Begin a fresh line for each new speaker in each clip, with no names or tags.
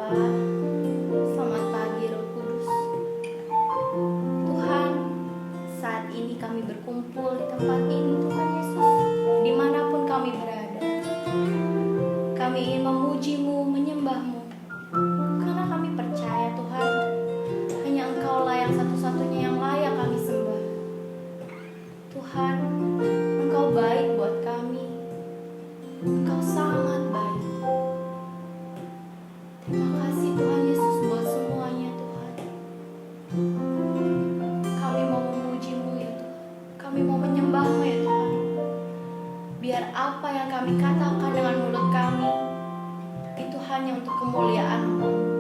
Bapa. Selamat pagi Roh Kudus. Tuhan, saat ini kami berkumpul di tempat ini Tuhan Yesus, dimanapun kami berada. Kami ingin memuji-Mu, menyembah-Mu, karena kami percaya Tuhan, hanya Engkau-lah yang satu-satunya yang layak kami sembah. Tuhan, Engkau baik buat kami. Engkau sangat baik. Terima kasih Tuhan Yesus buat semuanya Tuhan. Kami mau memuji-Mu ya Tuhan. Kami mau menyembah-Mu ya Tuhan. Biar apa yang kami katakan dengan mulut kami itu hanya untuk kemuliaan-Mu.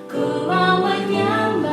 Ku mau menyembah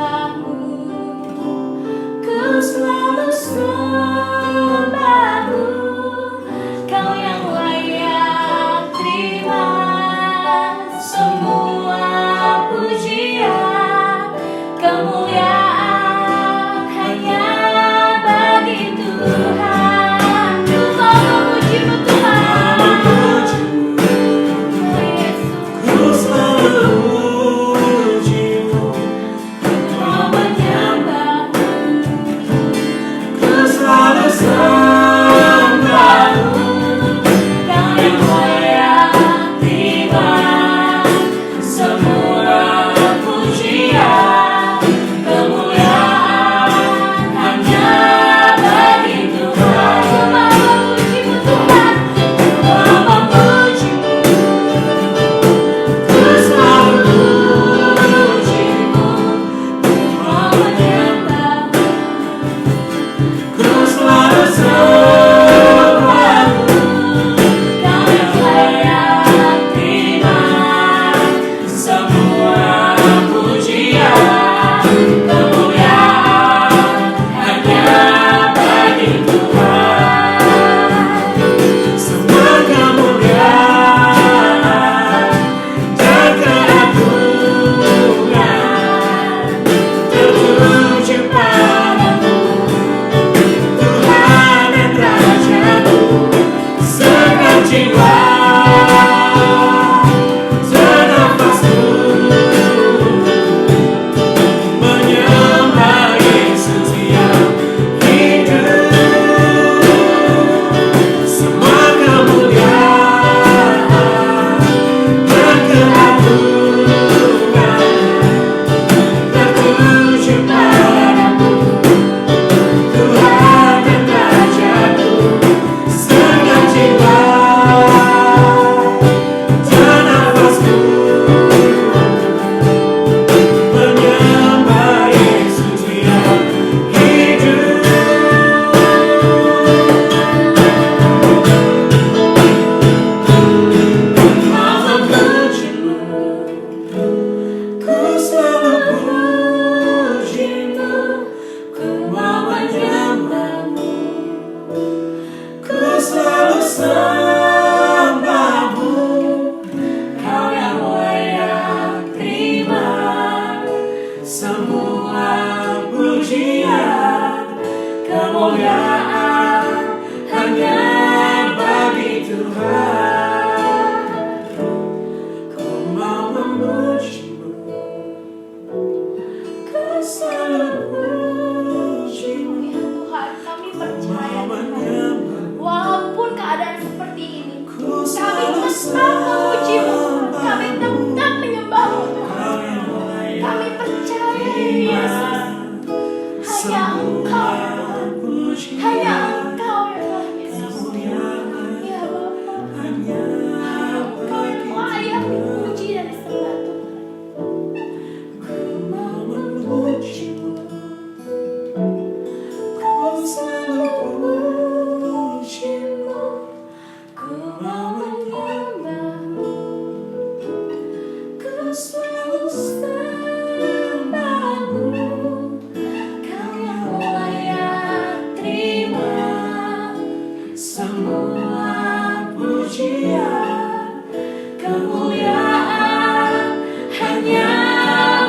kemuliaan hanya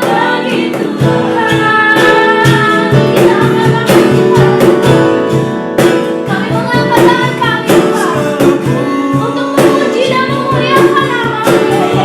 bagi Tuhan. Kita akan kami mengangkat tangan kami Tuhan untuk memuji dan memuliakan nama-Mu.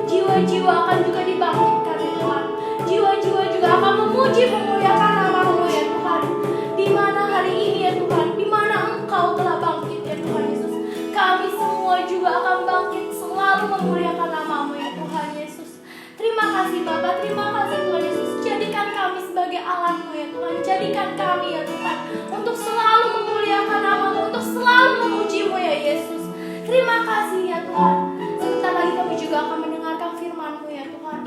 Jiwa-jiwa akan juga dibangkitkan ya Tuhan. Jiwa-jiwa juga akan memuji memuliakan nama-Mu ya Tuhan. Di mana hari ini ya Tuhan, di mana Engkau telah bangkit ya Tuhan Yesus, kami semua juga akan bangkit selalu memuliakan nama-Mu ya Tuhan Yesus. Terima kasih Bapa, terima kasih Tuhan Yesus. Jadikan kami sebagai alat-Mu ya Tuhan. Jadikan kami ya Tuhan untuk selalu memuliakan nama-Mu, untuk selalu memuji-Mu ya Yesus. Terima kasih ya Tuhan. Sebentar lagi kami juga akan mendengarkan firman-Mu ya Tuhan.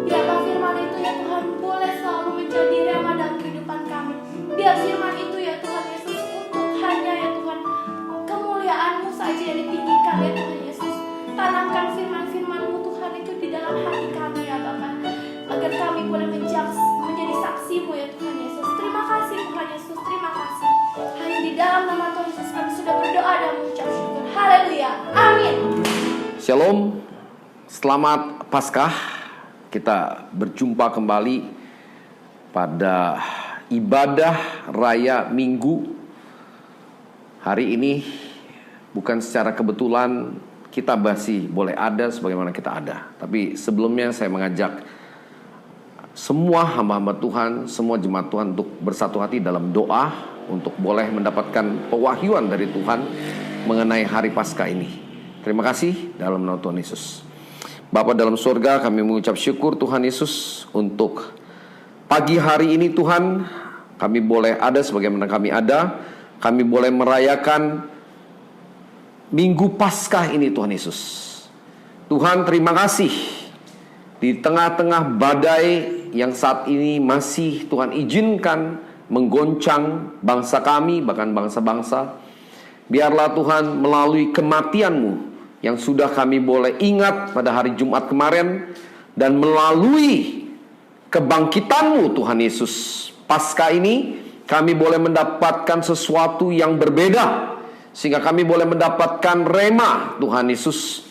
Biarlah firman itu ya Tuhan boleh selalu menjadi rema dalam kehidupan kami. Biar firman itu ya Tuhan Yesus untuk hanya ya Tuhan kemuliaan-Mu saja yang ditinggikan ya Tuhan Yesus. Tanamkan firman-firman-Mu Tuhan itu di dalam hati kami ya Bapa, agar kami boleh menjadi saksi-Mu ya Tuhan Yesus. Terima kasih Tuhan Yesus, terima kasih. Hanya di dalam nama Tuhan Yesus kami sudah berdoa dan mengucap syukur. Haleluya, amin.
Shalom, selamat Paskah. Kita berjumpa kembali pada ibadah raya Minggu. Hari ini bukan secara kebetulan kita masih boleh ada sebagaimana kita ada. Tapi sebelumnya saya mengajak semua hamba-hamba Tuhan, semua jemaat Tuhan untuk bersatu hati dalam doa, untuk boleh mendapatkan pewahyuan dari Tuhan mengenai hari Paskah ini. Terima kasih dalam nama Tuhan Yesus. Bapa dalam surga, kami mengucap syukur Tuhan Yesus untuk pagi hari ini Tuhan. Kami boleh ada sebagaimana kami ada. Kami boleh merayakan Minggu Paskah ini Tuhan Yesus. Tuhan, terima kasih. Di tengah-tengah badai yang saat ini masih Tuhan izinkan menggoncang bangsa kami, bahkan bangsa-bangsa, biarlah Tuhan melalui kematian-Mu yang sudah kami boleh ingat pada hari Jumat kemarin, dan melalui kebangkitan-Mu Tuhan Yesus, Paskah ini kami boleh mendapatkan sesuatu yang berbeda, sehingga kami boleh mendapatkan rema Tuhan Yesus,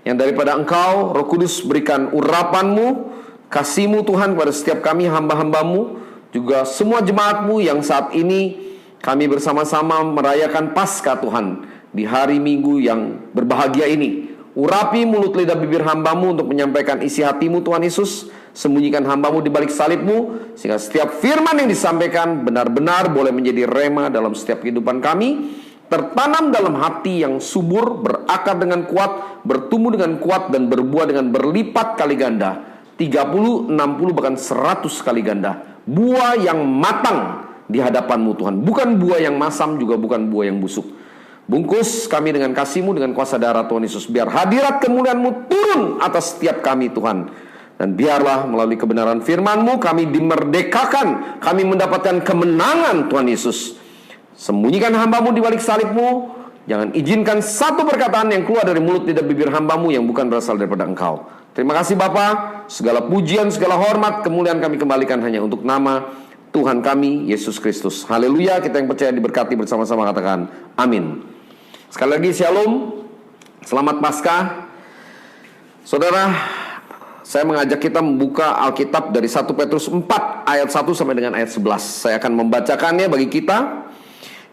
yang daripada Engkau Roh Kudus berikan urapan-Mu, kasih-Mu Tuhan kepada setiap kami hamba-hamba-Mu, juga semua jemaat-Mu yang saat ini kami bersama-sama merayakan Paskah Tuhan di hari Minggu yang berbahagia ini. Urapi mulut lidah bibir hamba-Mu untuk menyampaikan isi hati-Mu Tuhan Yesus. Sembunyikan hamba-Mu di balik salib-Mu, sehingga setiap firman yang disampaikan benar-benar boleh menjadi rema dalam setiap kehidupan kami, tertanam dalam hati yang subur, berakar dengan kuat, bertumbuh dengan kuat, dan berbuah dengan berlipat kali ganda, 30, 60, bahkan 100 kali ganda. Buah yang matang di hadapan-Mu Tuhan, bukan buah yang masam, juga bukan buah yang busuk. Bungkus kami dengan kasih-Mu, dengan kuasa darah Tuhan Yesus. Biar hadirat kemuliaan-Mu turun atas setiap kami Tuhan. Dan biarlah melalui kebenaran firman-Mu kami dimerdekakan, kami mendapatkan kemenangan Tuhan Yesus. Sembunyikan hamba-Mu di balik salib-Mu. Jangan izinkan satu perkataan yang keluar dari mulut lidah bibir hamba-Mu yang bukan berasal daripada Engkau. Terima kasih Bapa. Segala pujian, segala hormat, kemuliaan kami kembalikan hanya untuk nama Tuhan kami Yesus Kristus. Haleluya. Kita yang percaya diberkati bersama-sama katakan amin. Sekali lagi shalom. Selamat Paskah. Saudara, saya mengajak kita membuka Alkitab dari 1 Petrus 4 ayat 1 sampai dengan ayat 11. Saya akan membacakannya bagi kita.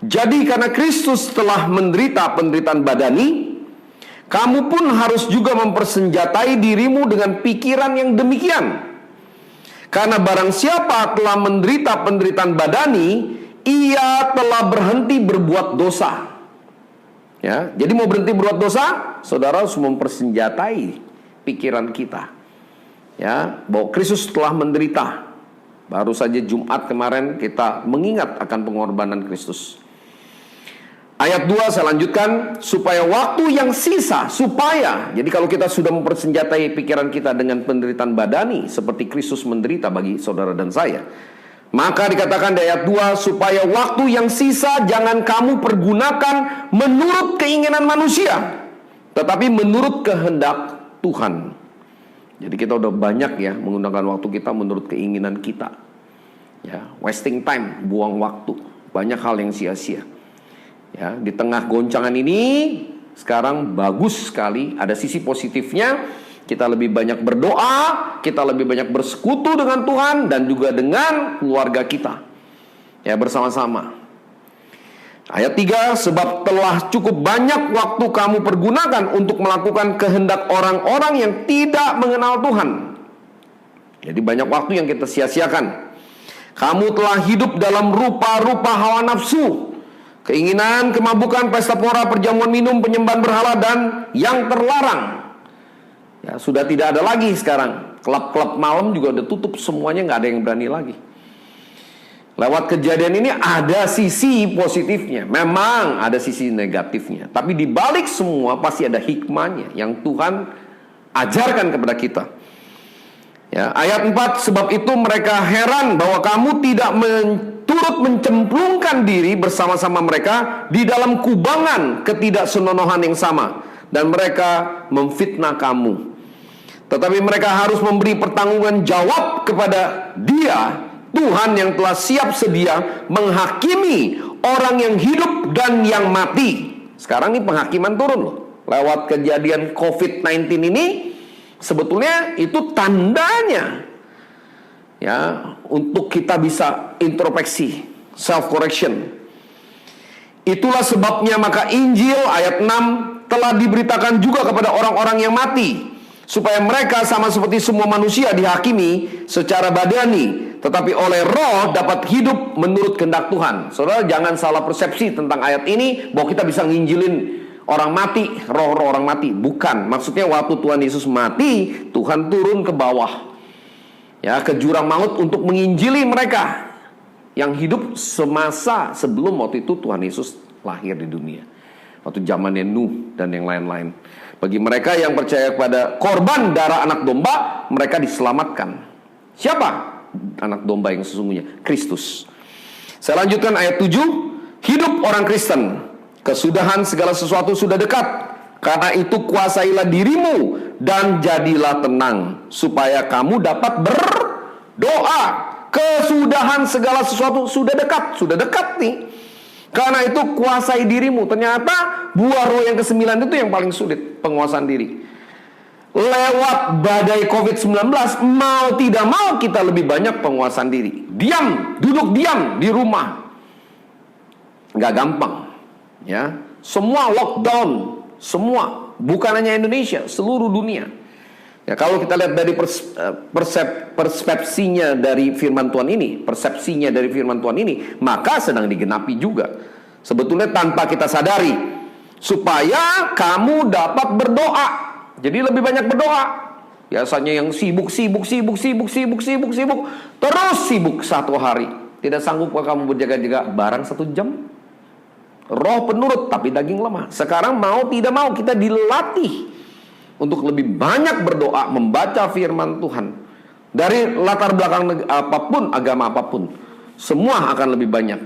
Jadi karena Kristus telah menderita penderitaan badani, kamu pun harus juga mempersenjatai dirimu dengan pikiran yang demikian. Karena barang siapa telah menderita penderitaan badani, ia telah berhenti berbuat dosa. Ya, jadi mau berhenti berbuat dosa, saudara harus mempersenjatai pikiran kita. Ya, bahwa Kristus telah menderita. Baru saja Jumat kemarin kita mengingat akan pengorbanan Kristus. Ayat 2 saya lanjutkan, supaya waktu yang sisa, jadi kalau kita sudah mempersenjatai pikiran kita dengan penderitaan badani seperti Kristus menderita bagi saudara dan saya, maka dikatakan di ayat 2, supaya waktu yang sisa jangan kamu pergunakan menurut keinginan manusia, tetapi menurut kehendak Tuhan. Jadi kita udah banyak ya menggunakan waktu kita menurut keinginan kita. Ya, wasting time, buang waktu. Banyak hal yang sia-sia. Ya, di tengah goncangan ini sekarang bagus sekali, ada sisi positifnya. Kita lebih banyak berdoa, kita lebih banyak bersekutu dengan Tuhan dan juga dengan keluarga kita. Ya, bersama-sama. Ayat 3, sebab telah cukup banyak waktu kamu pergunakan untuk melakukan kehendak orang-orang yang tidak mengenal Tuhan. Jadi banyak waktu yang kita sia-siakan. Kamu telah hidup dalam rupa-rupa hawa nafsu, keinginan, kemabukan, pesta pora, perjamuan minum, penyembahan berhala, dan yang terlarang. Ya, sudah tidak ada lagi sekarang. Klub-klub malam juga udah tutup semuanya, nggak ada yang berani lagi. Lewat kejadian ini ada sisi positifnya, memang ada sisi negatifnya, tapi di balik semua pasti ada hikmahnya yang Tuhan ajarkan kepada kita. Ya, ayat 4, sebab itu mereka heran bahwa kamu tidak turut mencemplungkan diri bersama-sama mereka di dalam kubangan ketidaksenonohan yang sama, dan mereka memfitnah kamu. Tetapi mereka harus memberi pertanggungan jawab kepada Dia, Tuhan yang telah siap sedia menghakimi orang yang hidup dan yang mati. Sekarang ini penghakiman turun loh. Lewat kejadian COVID-19 ini, sebetulnya itu tandanya ya untuk kita bisa introspeksi, self correction. Itulah sebabnya maka Injil ayat 6 telah diberitakan juga kepada orang-orang yang mati, supaya mereka sama seperti semua manusia dihakimi secara badani, tetapi oleh roh dapat hidup menurut kehendak Tuhan. Saudara, jangan salah persepsi tentang ayat ini bahwa kita bisa nginjilin orang mati, roh-roh orang mati. Bukan, maksudnya waktu Tuhan Yesus mati, Tuhan turun ke bawah, ya, ke jurang maut untuk menginjili mereka yang hidup semasa sebelum waktu itu Tuhan Yesus lahir di dunia. Waktu zamannya Nuh dan yang lain-lain. Bagi mereka yang percaya kepada korban darah anak domba, mereka diselamatkan. Siapa anak domba yang sesungguhnya? Kristus. Saya lanjutkan ayat 7. Hidup orang Kristen, kesudahan segala sesuatu sudah dekat. Karena itu kuasailah dirimu dan jadilah tenang, supaya kamu dapat berdoa. Kesudahan segala sesuatu sudah dekat nih. Karena itu kuasai dirimu. Ternyata buah roh yang ke-9 itu yang paling sulit, penguasaan diri. Lewat badai COVID-19, mau tidak mau kita lebih banyak penguasaan diri. Duduk diam di rumah. Nggak gampang, ya. Semua lockdown, semua, bukan hanya Indonesia, seluruh dunia. Ya, kalau kita lihat dari persepsinya dari firman Tuhan ini, maka sedang digenapi juga. Sebetulnya tanpa kita sadari, supaya kamu dapat berdoa. Jadi lebih banyak berdoa. Biasanya yang sibuk, terus sibuk satu hari. Tidak sanggupkah kamu berjaga-jaga barang 1 jam? Roh penurut tapi daging lemah. Sekarang mau tidak mau kita dilatih untuk lebih banyak berdoa, membaca firman Tuhan. Dari latar belakang apapun, agama apapun, semua akan lebih banyak.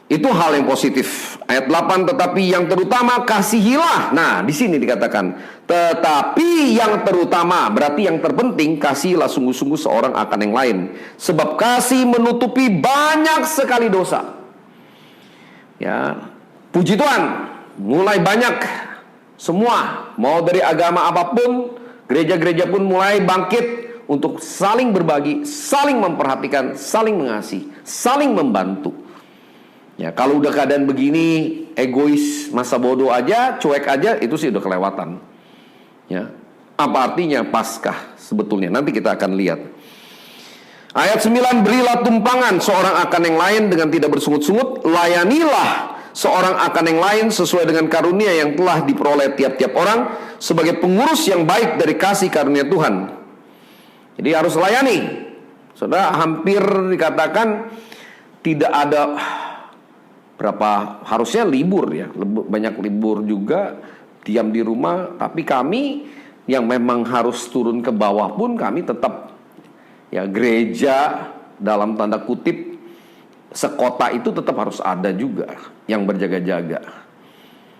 Itu hal yang positif. Ayat 8, tetapi yang terutama kasihilah. Nah, di sini dikatakan, tetapi yang terutama, berarti yang terpenting, kasihilah sungguh-sungguh seorang akan yang lain. Sebab kasih menutupi banyak sekali dosa. Ya, puji Tuhan, mulai banyak. Semua, mau dari agama apapun, gereja-gereja pun mulai bangkit untuk saling berbagi, saling memperhatikan, saling mengasihi, saling membantu. Ya, kalau udah keadaan begini, egois, masa bodoh aja, cuek aja, itu sih udah kelewatan. Ya, apa artinya Paskah sebetulnya? Nanti kita akan lihat. Ayat 9, berilah tumpangan seorang akan yang lain dengan tidak bersungut-sungut, layanilah seorang akan yang lain sesuai dengan karunia yang telah diperoleh tiap-tiap orang sebagai pengurus yang baik dari kasih karunia Tuhan. Jadi harus layani. Saudara, hampir dikatakan tidak ada berapa, harusnya libur ya, banyak libur juga, diam di rumah. Tapi kami yang memang harus turun ke bawah pun kami tetap, ya, gereja dalam tanda kutip sekota itu tetap harus ada juga yang berjaga-jaga.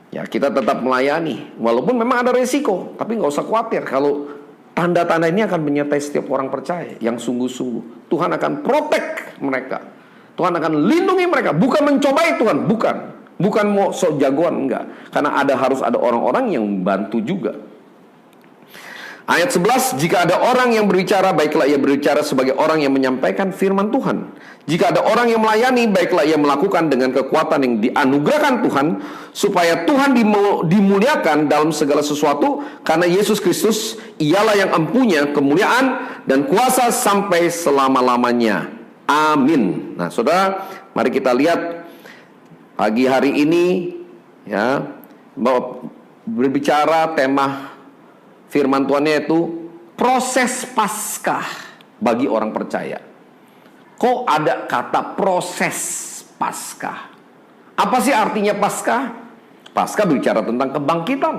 Ya, kita tetap melayani walaupun memang ada resiko, tapi nggak usah khawatir. Kalau tanda-tanda ini akan menyertai setiap orang percaya yang sungguh-sungguh. Tuhan akan protect mereka, Tuhan akan lindungi mereka. Bukan mencobai Tuhan, bukan mau sok jagoan, enggak. Karena harus ada orang-orang yang membantu juga. Ayat 11, jika ada orang yang berbicara, baiklah ia berbicara sebagai orang yang menyampaikan firman Tuhan. Jika ada orang yang melayani, baiklah ia melakukan dengan kekuatan yang dianugerahkan Tuhan, supaya Tuhan dimuliakan dalam segala sesuatu, karena Yesus Kristus ialah yang empunya kemuliaan dan kuasa sampai selama-lamanya. Amin. Nah, saudara, mari kita lihat pagi hari ini, ya, berbicara tema firman Tuhannya itu proses Paskah bagi orang percaya. Kok ada kata proses Paskah? Apa sih artinya Paskah? Paskah berbicara tentang kebangkitan.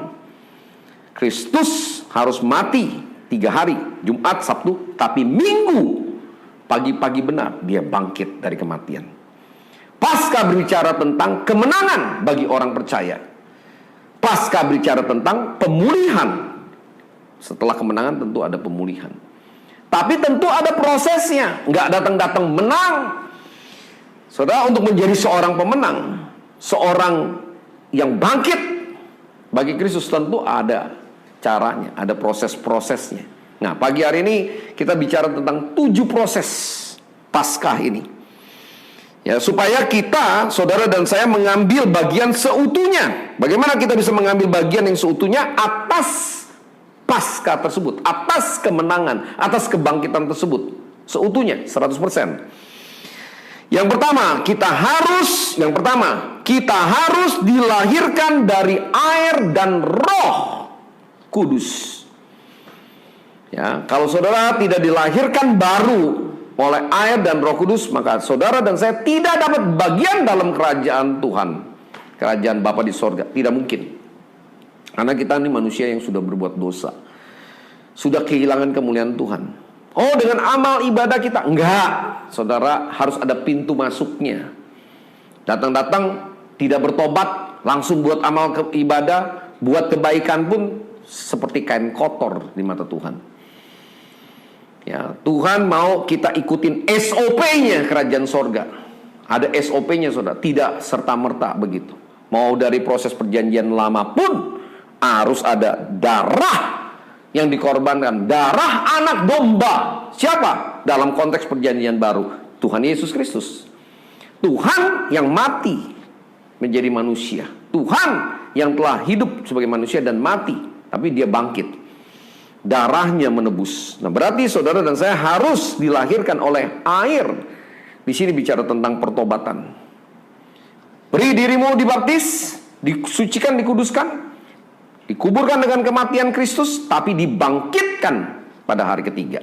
Kristus harus mati 3 hari, Jumat, Sabtu, tapi Minggu pagi-pagi benar dia bangkit dari kematian. Paskah berbicara tentang kemenangan bagi orang percaya. Paskah berbicara tentang pemulihan. Setelah kemenangan tentu ada pemulihan. Tapi tentu ada prosesnya. Nggak datang-datang menang. Saudara, untuk menjadi seorang pemenang, seorang yang bangkit bagi Kristus tentu ada caranya, ada proses-prosesnya. Nah, pagi hari ini kita bicara tentang 7 proses Paskah ini. Ya, supaya kita, saudara dan saya, mengambil bagian seutuhnya. Bagaimana kita bisa mengambil bagian yang seutuhnya atas Paskah tersebut, atas kemenangan, atas kebangkitan tersebut. seutuhnya, 100%. Yang pertama, kita harus dilahirkan dari air dan Roh Kudus. Ya, kalau saudara tidak dilahirkan baru oleh air dan Roh Kudus, maka saudara dan saya tidak dapat bagian dalam kerajaan Tuhan, kerajaan Bapa di sorga. Tidak mungkin. Karena kita ini manusia yang sudah berbuat dosa, sudah kehilangan kemuliaan Tuhan. Oh, dengan amal ibadah kita? Enggak. Saudara, harus ada pintu masuknya. Datang-datang tidak bertobat, langsung buat amal ibadah, buat kebaikan pun seperti kain kotor di mata Tuhan. Ya, Tuhan mau kita ikutin SOP-nya kerajaan sorga. Ada SOP-nya, saudara. Tidak serta-merta begitu. Mau dari proses perjanjian lama pun harus ada darah yang dikorbankan, darah anak domba. Siapa? Dalam konteks perjanjian baru, Tuhan Yesus Kristus. Tuhan yang mati menjadi manusia. Tuhan yang telah hidup sebagai manusia dan mati, tapi dia bangkit. Darahnya menebus. Nah, berarti saudara dan saya harus dilahirkan oleh air. Di sini bicara tentang pertobatan. Beri dirimu dibaptis, disucikan, dikuduskan, dikuburkan dengan kematian Kristus, tapi dibangkitkan pada hari ketiga.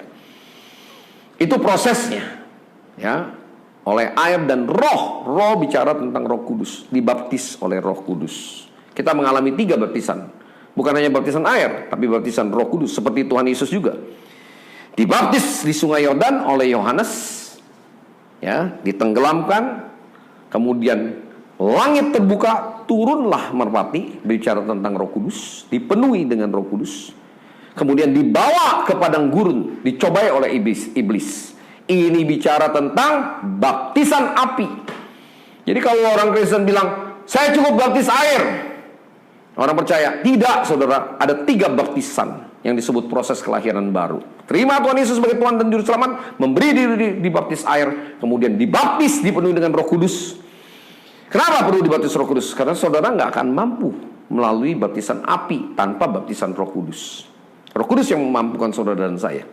Itu prosesnya, ya, oleh air dan Roh. Roh bicara tentang Roh Kudus, dibaptis oleh Roh Kudus. Kita mengalami 3 baptisan. Bukan hanya baptisan air, tapi baptisan Roh Kudus, seperti Tuhan Yesus juga. Dibaptis di Sungai Yordan oleh Yohanes, ya, ditenggelamkan, kemudian langit terbuka, turunlah merpati, bicara tentang Roh Kudus, dipenuhi dengan Roh Kudus. Kemudian dibawa ke padang gurun, dicobai oleh iblis. Ini bicara tentang baptisan api. Jadi kalau orang Kristen bilang, saya cukup baptis air, orang percaya, tidak, saudara. Ada 3 baptisan yang disebut proses kelahiran baru. Terima Tuhan Yesus sebagai Tuhan dan Juru Selamat, memberi diri dibaptis air, kemudian dibaptis, dipenuhi dengan Roh Kudus. Kenapa perlu dibaptis Roh Kudus? Karena saudara nggak akan mampu melalui baptisan api tanpa baptisan Roh Kudus. Roh Kudus yang memampukan saudara dan saya.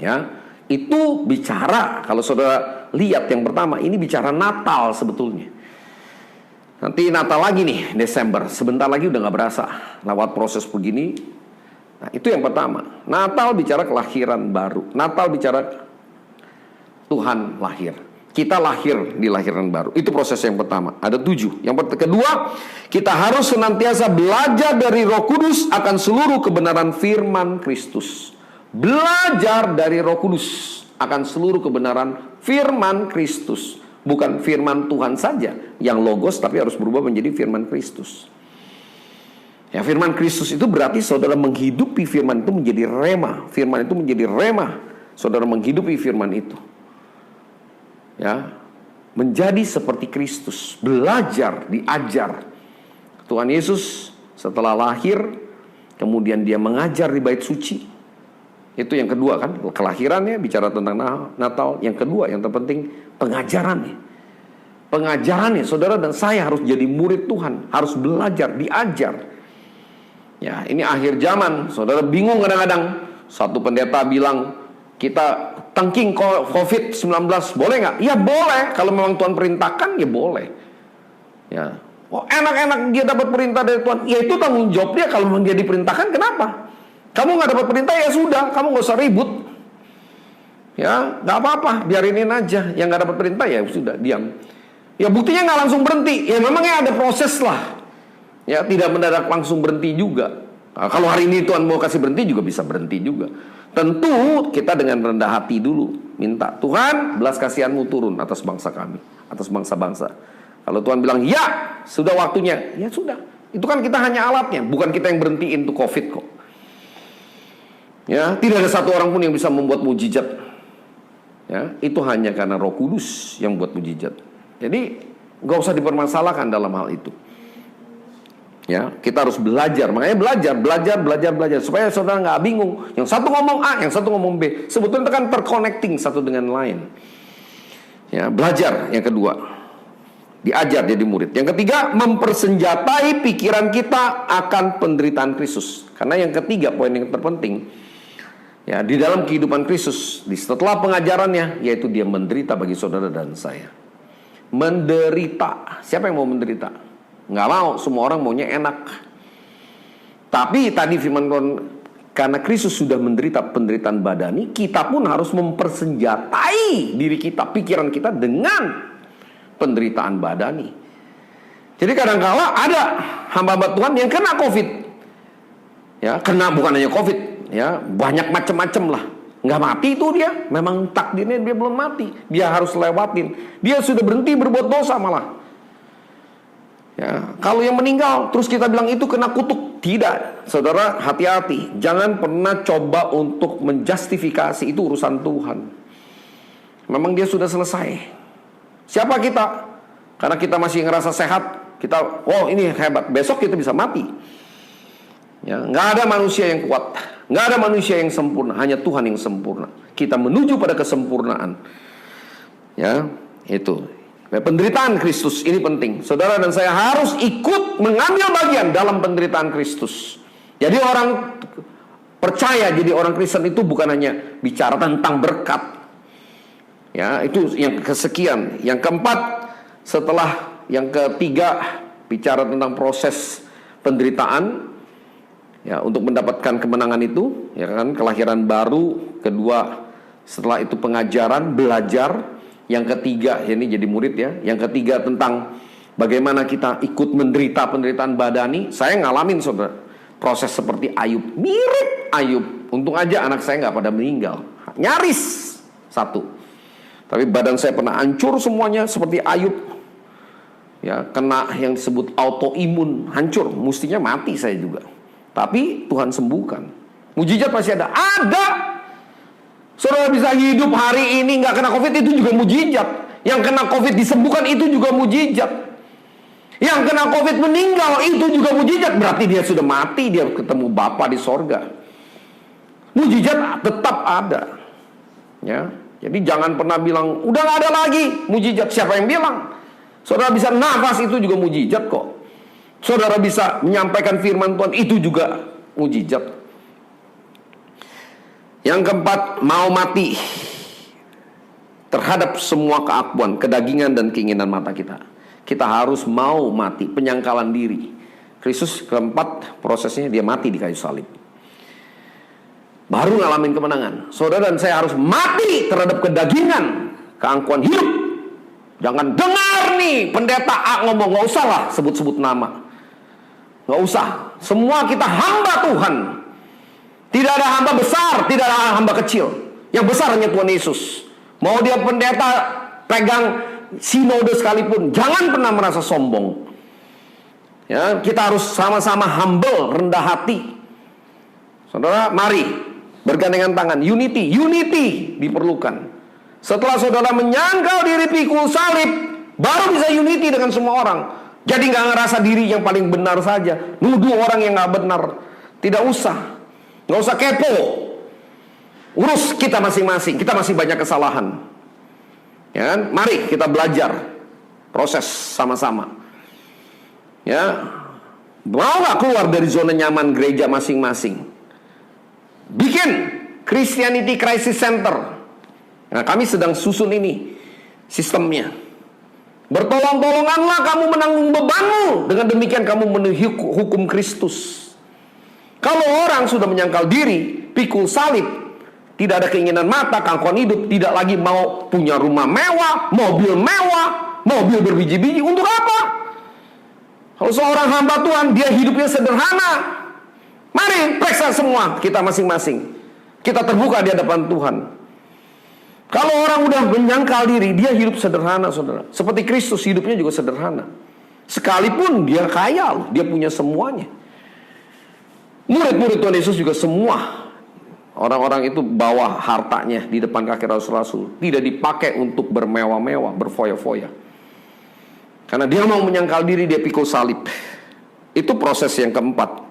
Ya, itu bicara, kalau saudara lihat yang pertama, ini bicara Natal sebetulnya. Nanti Natal lagi nih, Desember. Sebentar lagi udah gak berasa. Lewat proses begini. Nah, itu yang pertama. Natal bicara kelahiran baru. Natal bicara Tuhan lahir. Kita lahir di lahiran baru. Itu proses yang pertama. Ada 7. Yang kedua, kita harus senantiasa belajar dari Roh Kudus akan seluruh kebenaran firman Kristus. Belajar dari Roh Kudus akan seluruh kebenaran firman Kristus. Bukan firman Tuhan saja yang logos, tapi harus berubah menjadi firman Kristus. Ya, firman Kristus itu berarti saudara menghidupi firman itu menjadi rema. Firman itu menjadi rema. Saudara menghidupi firman itu. Ya, menjadi seperti Kristus, belajar, diajar. Tuhan Yesus setelah lahir, kemudian dia mengajar di bait suci. Itu yang kedua kan, kelahirannya bicara tentang Natal. Yang kedua yang terpenting pengajarannya. Pengajarannya, saudara dan saya harus jadi murid Tuhan, harus belajar, diajar. Ya, ini akhir zaman, saudara bingung kadang-kadang. Satu pendeta bilang, kita tangking COVID-19, boleh nggak? Ya boleh, kalau memang Tuhan perintahkan ya boleh. Ya, oh, enak-enak dia dapat perintah dari Tuhan. Ya itu tanggung jawab dia, kalau memang dia diperintahkan, kenapa? Kamu nggak dapat perintah ya sudah, kamu nggak usah ribut. Ya, nggak apa-apa, biarinin aja. Yang nggak dapat perintah ya sudah, diam. Ya buktinya nggak langsung berhenti. Ya memangnya ada proses lah. Ya tidak mendadak langsung berhenti juga. Nah, kalau hari ini Tuhan mau kasih berhenti juga bisa berhenti juga. Tentu kita dengan rendah hati dulu minta, Tuhan belas kasihan-Mu turun atas bangsa kami, atas bangsa-bangsa. Kalau Tuhan bilang ya sudah waktunya, ya sudah. Itu kan kita hanya alatnya, bukan kita yang berhentiin tuh COVID kok. Ya, tidak ada satu orang pun yang bisa membuat mujizat. Ya, itu hanya karena Roh Kudus yang buat mujizat. Jadi nggak usah dipermasalahkan dalam hal itu. Ya, kita harus belajar. Makanya belajar supaya saudara nggak bingung. Yang satu ngomong A, yang satu ngomong B. Sebetulnya itu kan terconnecting satu dengan lain. Ya, belajar. Yang kedua, diajar jadi murid. Yang ketiga, mempersenjatai pikiran kita akan penderitaan Kristus. Karena yang ketiga, poin yang terpenting, Ya, di dalam kehidupan Kristus, setelah pengajarannya, yaitu dia menderita bagi saudara dan saya. Menderita. Siapa yang mau menderita? Nggak mau, semua orang maunya enak. Tapi tadi firman Tuhan, karena Kristus sudah menderita penderitaan badani, kita pun harus mempersenjatai diri kita, pikiran kita dengan penderitaan badani. Jadi kadang-kala ada hamba-hamba Tuhan yang kena COVID. Ya, kena bukan hanya COVID, ya, banyak macam-macam lah. Nggak mati itu dia, memang takdirnya dia belum mati. Dia harus lewatin. Dia sudah berhenti berbuat dosa malah. Ya, kalau yang meninggal terus kita bilang itu kena kutuk, tidak. Saudara, hati-hati. Jangan pernah coba untuk menjustifikasi, itu urusan Tuhan. Memang dia sudah selesai. Siapa kita? Karena kita masih ngerasa sehat, kita, oh ini hebat, besok kita bisa mati. Ya, nggak ada manusia yang kuat, nggak ada manusia yang sempurna, hanya Tuhan yang sempurna. Kita menuju pada kesempurnaan. Ya, itu. Penderitaan Kristus ini penting. Saudara dan saya harus ikut mengambil bagian dalam penderitaan Kristus. Jadi orang percaya, jadi orang Kristen itu bukan hanya bicara tentang berkat. Ya, itu yang kesekian. Yang keempat, setelah yang ketiga bicara tentang proses penderitaan. Ya, untuk mendapatkan kemenangan itu, ya kan, kelahiran baru. Kedua, setelah itu pengajaran, belajar. Yang ketiga, ini jadi murid ya. Yang ketiga tentang bagaimana kita ikut menderita penderitaan badani. Saya ngalamin saudara, proses seperti Ayub, mirip Ayub. Untung aja anak saya nggak pada meninggal, nyaris satu. Tapi badan saya pernah hancur semuanya seperti Ayub. Ya, kena yang disebut autoimun, hancur, mestinya mati saya juga. Tapi Tuhan sembuhkan. Mujizat pasti ada. Ada. Saudara bisa hidup hari ini nggak kena COVID, itu juga mujizat. Yang kena COVID disembuhkan, itu juga mujizat. Yang kena COVID meninggal, itu juga mujizat. Berarti dia sudah mati, dia ketemu Bapa di sorga. Mujizat tetap ada. Ya, jadi jangan pernah bilang udah nggak ada lagi mujizat. Siapa yang bilang? Saudara bisa nafas, itu juga mujizat kok. Saudara bisa menyampaikan firman Tuhan, itu juga mujizat. Yang keempat, mau mati terhadap semua keakuan, kedagingan dan keinginan mata kita. Kita harus mau mati, penyangkalan diri. Kristus keempat prosesnya dia mati di kayu salib. Baru ngalamin kemenangan. Saudara dan saya harus mati terhadap kedagingan, keangkuhan hidup. Jangan dengar nih pendeta A ngomong, nggak usah lah sebut-sebut nama. Nggak usah. Semua kita hamba Tuhan. Tidak ada hamba besar, tidak ada hamba kecil. Yang besar hanya Tuhan Yesus. Mau dia pendeta pegang sinode sekalipun, jangan pernah merasa sombong. Ya, kita harus sama-sama humble, rendah hati. Saudara, mari bergandengan tangan. Unity diperlukan. Setelah saudara menyangkal diri pikul salib, baru bisa unity dengan semua orang. Jadi gak ngerasa diri yang paling benar saja, nuduh orang yang gak benar. Tidak usah. Gak usah kepo. Urus kita masing-masing. Kita masih banyak kesalahan. Ya kan? Mari kita belajar. Proses sama-sama. Ya, mau gak keluar dari zona nyaman gereja masing-masing? Bikin Christianity Crisis Center. Nah, kami sedang susun ini sistemnya. Bertolong-tolonganlah kamu menanggung bebanmu. Dengan demikian kamu memenuhi hukum Kristus. Kalau orang sudah menyangkal diri, pikul salib, tidak ada keinginan mata, keangkuhan hidup, tidak lagi mau punya rumah mewah, mobil berbiji-biji, untuk apa? Kalau seorang hamba Tuhan, dia hidupnya sederhana. Mari periksa semua kita masing-masing. Kita terbuka di hadapan Tuhan. Kalau orang udah menyangkal diri, dia hidup sederhana, saudara. Seperti Kristus hidupnya juga sederhana. Sekalipun dia kaya, dia punya semuanya. Murid-murid Tuhan Yesus juga semua. Orang-orang itu bawa hartanya di depan kaki rasul-rasul. Tidak dipakai untuk bermewah-mewah, berfoya-foya. Karena dia mau menyangkal diri, dia pikul salib. Itu proses yang keempat.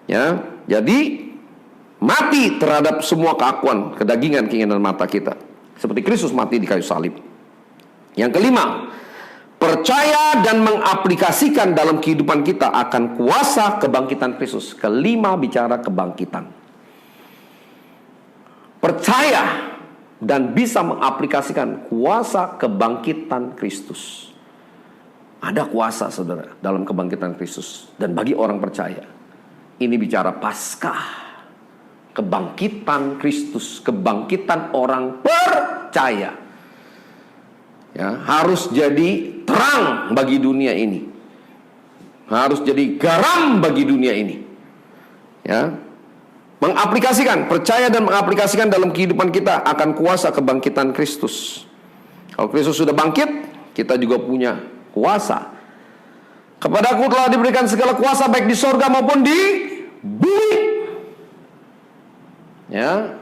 Ya, jadi mati terhadap semua keakuan, kedagingan, keinginan mata kita. Seperti Kristus mati di kayu salib. Yang kelima, percaya dan mengaplikasikan dalam kehidupan kita akan kuasa kebangkitan Kristus. Kelima, bicara kebangkitan. percaya dan bisa mengaplikasikan kuasa kebangkitan Kristus. Ada kuasa, saudara, dalam kebangkitan Kristus. Dan bagi orang percaya, ini bicara Paskah, kebangkitan Kristus, kebangkitan orang percaya. Ya, harus jadi terang bagi dunia ini, harus jadi garam bagi dunia ini. Ya, mengaplikasikan, percaya dan mengaplikasikan dalam kehidupan kita akan kuasa kebangkitan Kristus. Kalau Kristus sudah bangkit, kita juga punya kuasa. Kepadaku telah diberikan segala kuasa baik di sorga maupun di bumi. Ya,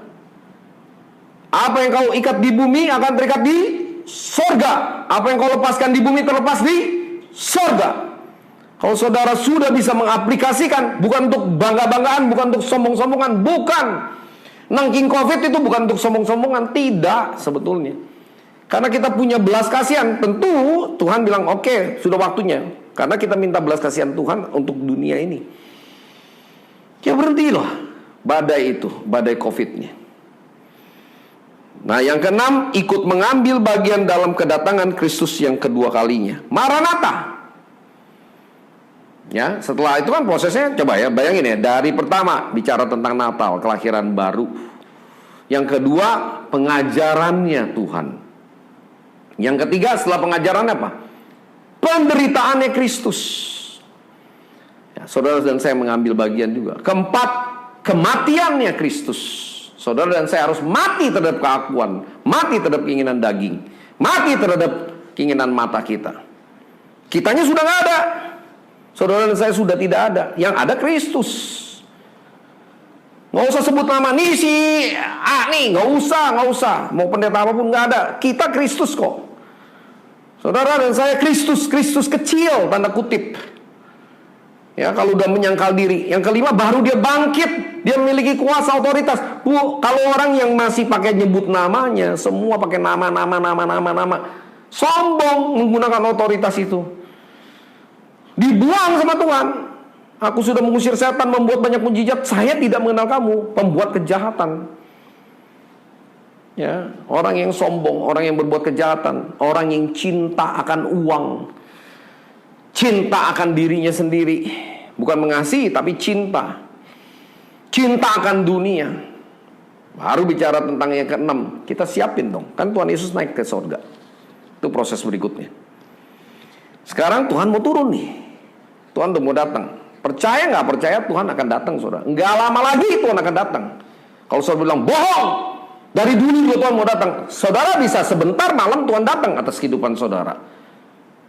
apa yang kau ikat di bumi akan terikat di sorga. Apa yang kau lepaskan di bumi terlepas di sorga. Kalau saudara sudah bisa mengaplikasikan, bukan untuk bangga-banggaan, bukan untuk sombong-sombongan, bukan. Nangking COVID itu bukan untuk sombong-sombongan, tidak sebetulnya. Karena kita punya belas kasihan, tentu Tuhan bilang oke, sudah waktunya. Karena kita minta belas kasihan Tuhan untuk dunia ini. Ya berhentilah badai itu, badai COVID-nya. Nah, yang keenam, ikut mengambil bagian dalam kedatangan Kristus yang kedua kalinya. Maranatha. Ya, setelah itu kan prosesnya, coba ya, bayangin ya, dari pertama bicara tentang Natal, kelahiran baru. Yang kedua, pengajarannya Tuhan. Yang ketiga, setelah pengajaran apa? Penderitaannya Kristus. Ya, saudara dan saya mengambil bagian juga. Keempat, kematiannya Kristus. Saudara dan saya harus mati terhadap keakuan, mati terhadap keinginan daging, mati terhadap keinginan mata kita. Kitanya sudah nggak ada. Saudara dan saya sudah tidak ada. Yang ada Kristus. Nggak usah sebut nama nih si nih, nggak usah. Mau pendeta apapun nggak ada. Kita Kristus kok. Saudara dan saya Kristus kecil, tanda kutip. Ya, kalau udah menyangkal diri. Yang kelima, baru dia bangkit. Dia memiliki kuasa otoritas. Kalau orang yang masih pakai nyebut namanya, semua pakai nama. Sombong menggunakan otoritas itu. Dibuang sama Tuhan. Aku sudah mengusir setan, membuat banyak mujizat. Saya tidak mengenal kamu, pembuat kejahatan. Ya, orang yang sombong, orang yang berbuat kejahatan, orang yang cinta akan uang, cinta akan dirinya sendiri, bukan mengasihi tapi cinta. Cinta akan dunia. Baru bicara tentang yang keenam, kita siapin dong. Kan Tuhan Yesus naik ke surga. Itu proses berikutnya. Sekarang Tuhan mau turun nih. Tuhan udah mau datang. Percaya nggak percaya Tuhan akan datang, saudara. Nggak lama lagi Tuhan akan datang. Kalau saudara bilang bohong, dari dulu juga Tuhan mau datang. Saudara bisa sebentar malam Tuhan datang atas kehidupan saudara.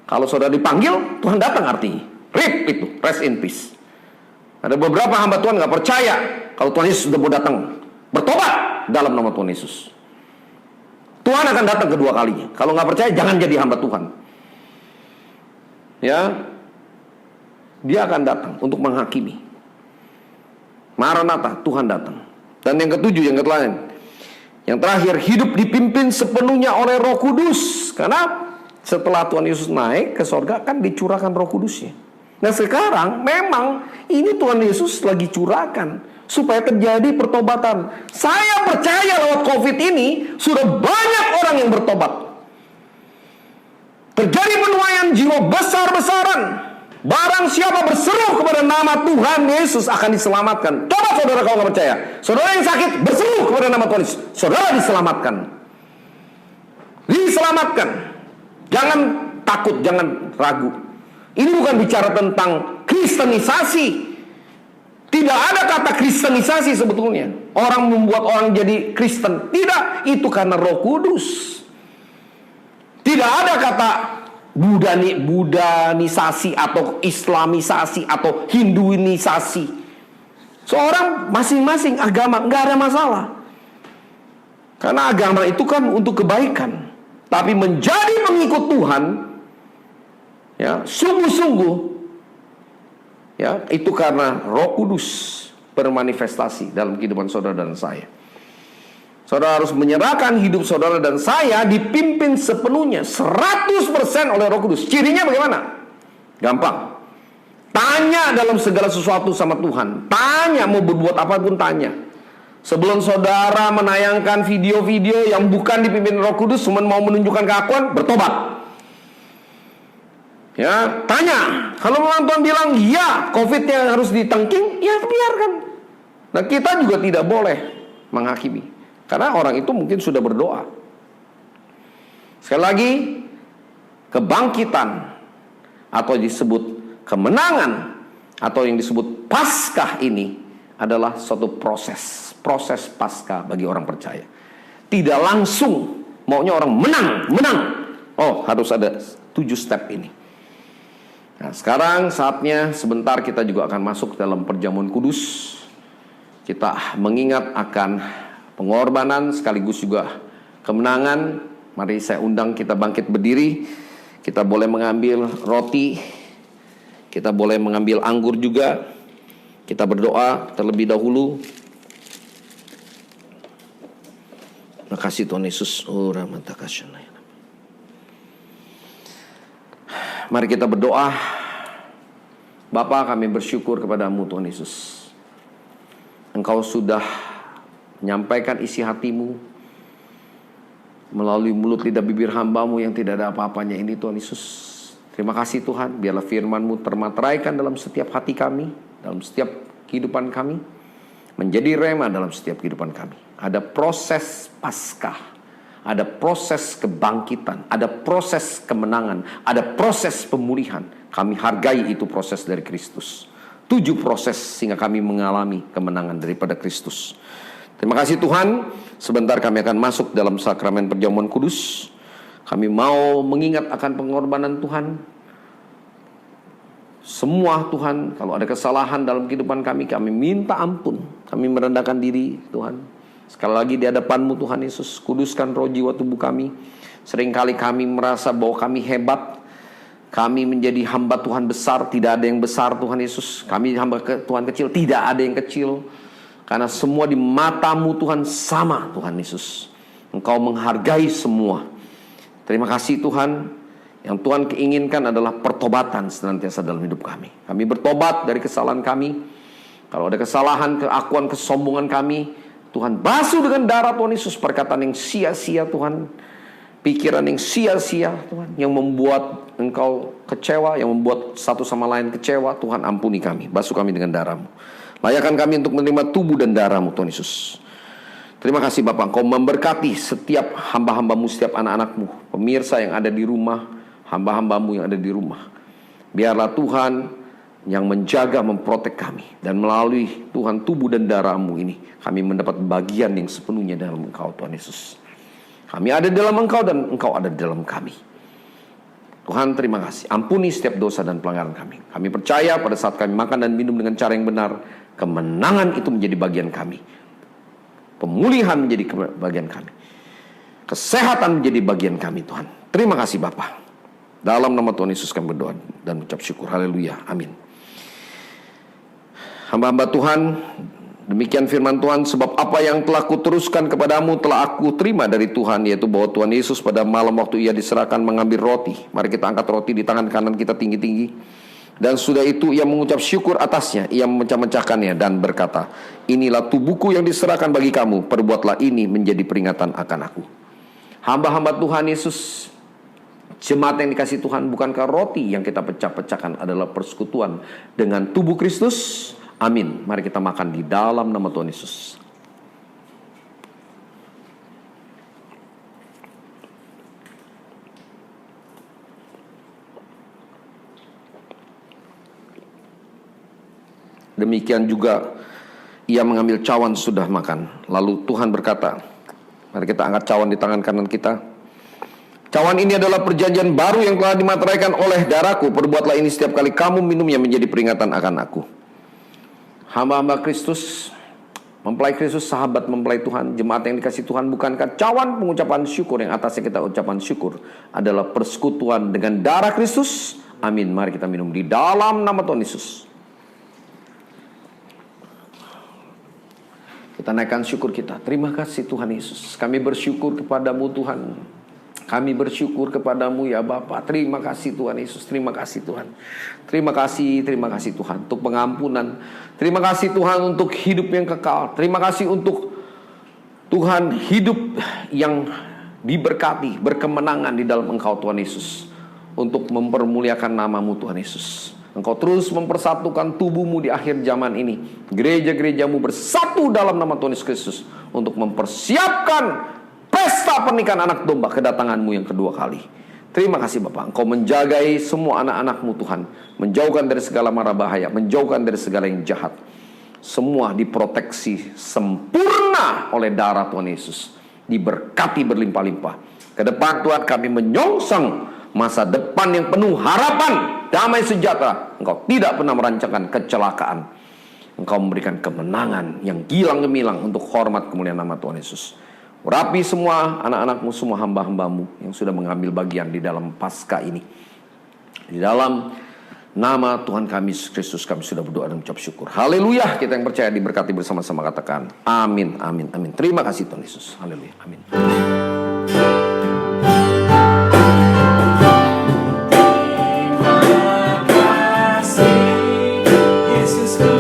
Kalau saudara dipanggil, Tuhan datang artinya. RIP itu, rest in peace. Ada beberapa hamba Tuhan nggak percaya kalau Tuhan Yesus sudah mau datang. Bertobat dalam nama Tuhan Yesus. Tuhan akan datang kedua kalinya. Kalau nggak percaya, jangan jadi hamba Tuhan. Ya, dia akan datang untuk menghakimi. Maranatha, Tuhan datang. Dan yang ketujuh, yang terakhir, hidup dipimpin sepenuhnya oleh Roh Kudus. Karena setelah Tuhan Yesus naik ke sorga, kan dicurahkan Roh Kudusnya. Nah sekarang memang ini Tuhan Yesus lagi curahkan supaya terjadi pertobatan. Saya percaya lewat COVID ini sudah banyak orang yang bertobat. Terjadi penuaian jiwa besar-besaran. Barang siapa berseru kepada nama Tuhan Yesus akan diselamatkan. Coba saudara kalau nggak percaya. Saudara yang sakit berseru kepada nama Tuhan Yesus, saudara diselamatkan. Diselamatkan. Jangan takut, jangan ragu. Ini bukan bicara tentang kristenisasi. Tidak ada kata kristenisasi sebetulnya. Orang membuat orang jadi Kristen. Tidak, itu karena Roh Kudus. Tidak ada kata budanisasi atau islamisasi atau hinduinisasi. Seorang masing-masing agama nggak ada masalah. Karena agama itu kan untuk kebaikan. Tapi menjadi pengikut Tuhan, ya sungguh-sungguh, ya itu karena Roh Kudus bermanifestasi dalam kehidupan saudara dan saya. Saudara harus menyerahkan hidup saudara dan saya dipimpin sepenuhnya 100% oleh Roh Kudus. Cirinya bagaimana? Gampang. Tanya dalam segala sesuatu sama Tuhan. Tanya, mau berbuat apapun tanya. Sebelum saudara menayangkan video-video yang bukan dipimpin Roh Kudus, cuma mau menunjukkan keakuan, bertobat. Ya, tanya. Kalau memang Tuhan bilang, ya COVID-nya harus ditengking, ya biarkan. Nah, kita juga tidak boleh menghakimi. Karena orang itu mungkin sudah berdoa. Sekali lagi, kebangkitan atau disebut kemenangan atau yang disebut Paskah ini adalah suatu proses pasca bagi orang percaya. Tidak langsung maunya orang menang. Oh, harus ada 7 step ini. Nah, sekarang saatnya sebentar kita juga akan masuk dalam perjamuan kudus. Kita mengingat akan pengorbanan sekaligus juga kemenangan. Mari saya undang kita bangkit berdiri. Kita boleh mengambil roti, kita boleh mengambil anggur juga. Kita berdoa terlebih dahulu. Terima kasih Tuhan Yesus. Mari kita berdoa. Bapa, kami bersyukur kepadamu Tuhan Yesus. Engkau sudah menyampaikan isi hatimu melalui mulut lidah bibir hambamu yang tidak ada apa-apanya ini Tuhan Yesus. Terima kasih Tuhan. Biarlah firman-Mu termateraikan dalam setiap hati kami, dalam setiap kehidupan kami, menjadi rema dalam setiap kehidupan kami. Ada proses Paskah, ada proses kebangkitan, ada proses kemenangan, ada proses pemulihan. Kami hargai itu proses dari Kristus. 7 proses sehingga kami mengalami kemenangan daripada Kristus. Terima kasih Tuhan. Sebentar kami akan masuk dalam sakramen perjamuan kudus. Kami mau mengingat akan pengorbanan Tuhan. Semua Tuhan, kalau ada kesalahan dalam kehidupan kami minta ampun. Kami merendahkan diri Tuhan. Sekali lagi di hadapan-Mu Tuhan Yesus, kuduskan roh jiwa tubuh kami. Seringkali kami merasa bahwa kami hebat. Kami menjadi hamba Tuhan besar, tidak ada yang besar Tuhan Yesus. Kami hamba Tuhan kecil, tidak ada yang kecil. Karena semua di mata-Mu Tuhan sama Tuhan Yesus. Engkau menghargai semua. Terima kasih Tuhan. Yang Tuhan keinginkan adalah pertobatan senantiasa dalam hidup kami. Kami bertobat dari kesalahan kami. Kalau ada kesalahan, keakuan, kesombongan kami, Tuhan basuh dengan darah Tuhan Yesus. Perkataan yang sia-sia Tuhan, pikiran yang sia-sia Tuhan, yang membuat Engkau kecewa, yang membuat satu sama lain kecewa, Tuhan ampuni kami, basuh kami dengan darah-Mu. Layakan kami untuk menerima tubuh dan darah-Mu Tuhan Yesus. Terima kasih Bapak, Engkau memberkati setiap hamba-hamba-Mu, setiap anak-anak-Mu, pemirsa yang ada di rumah, hamba-hamba-Mu yang ada di rumah. Biarlah Tuhan yang menjaga, memprotek kami. Dan melalui Tuhan tubuh dan darah-Mu ini, kami mendapat bagian yang sepenuhnya dalam Engkau Tuhan Yesus. Kami ada dalam Engkau dan Engkau ada dalam kami. Tuhan terima kasih. Ampuni setiap dosa dan pelanggaran kami. Kami percaya pada saat kami makan dan minum dengan cara yang benar, kemenangan itu menjadi bagian kami. Pemulihan menjadi bagian kami. Kesehatan menjadi bagian kami Tuhan. Terima kasih Bapa. Dalam nama Tuhan Yesus kami berdoa dan ucap syukur. Haleluya. Amin. Hamba-hamba Tuhan, demikian firman Tuhan, sebab apa yang telah kuteruskan kepadamu telah aku terima dari Tuhan, yaitu bahwa Tuhan Yesus pada malam waktu ia diserahkan mengambil roti. Mari kita angkat roti di tangan kanan kita tinggi-tinggi. Dan sudah itu ia mengucap syukur atasnya, ia memecah-mecahkannya dan berkata, inilah tubuhku yang diserahkan bagi kamu, perbuatlah ini menjadi peringatan akan aku. Hamba-hamba Tuhan Yesus, jemaat yang dikasih Tuhan, bukankah roti yang kita pecah-pecahkan adalah persekutuan dengan tubuh Kristus? Amin. Mari kita makan di dalam nama Tuhan Yesus. Demikian juga ia mengambil cawan sudah makan. Lalu Tuhan berkata, mari kita angkat cawan di tangan kanan kita. Cawan ini adalah perjanjian baru yang telah dimateraikan oleh darahku. Perbuatlah ini setiap kali kamu minumnya menjadi peringatan akan aku. Hamba-hamba Kristus, mempelai Kristus, sahabat mempelai Tuhan, jemaat yang dikasih Tuhan, bukankah cawan pengucapan syukur yang atasnya kita ucapan syukur adalah persekutuan dengan darah Kristus? Amin. Mari kita minum di dalam nama Tuhan Yesus. Kita naikkan syukur kita. Terima kasih Tuhan Yesus. Kami bersyukur kepadamu Tuhan. Kami bersyukur kepadamu ya Bapa. Terima kasih Tuhan Yesus. Terima kasih Tuhan. Terima kasih Tuhan untuk pengampunan. Terima kasih Tuhan untuk hidup yang kekal. Terima kasih untuk Tuhan, hidup yang diberkati, berkemenangan di dalam Engkau Tuhan Yesus, untuk mempermuliakan nama-Mu Tuhan Yesus. Engkau terus mempersatukan tubuh-Mu di akhir zaman ini. Gereja-gereja-Mu bersatu dalam nama Tuhan Yesus Kristus untuk mempersiapkan pesta pernikahan anak domba kedatangan-Mu yang kedua kali. Terima kasih Bapak, Engkau menjagai semua anak-anak-Mu Tuhan, menjauhkan dari segala mara bahaya, menjauhkan dari segala yang jahat. Semua diproteksi sempurna oleh darah Tuhan Yesus, diberkati berlimpah-limpah. Ke depan Tuhan kami menyongsong masa depan yang penuh harapan, damai sejahtera. Engkau tidak pernah merancangkan kecelakaan. Engkau memberikan kemenangan yang gilang gemilang untuk hormat kemuliaan nama Tuhan Yesus. Urapi semua anak-anak-Mu, semua hamba-hamba-Mu yang sudah mengambil bagian di dalam Paskah ini. Di dalam nama Tuhan kami Yesus Kristus kami sudah berdoa dan mengucap syukur. Haleluya. Kita yang percaya diberkati bersama-sama katakan amin, amin, amin. Terima kasih Tuhan Yesus. Haleluya. Amin.
Yesus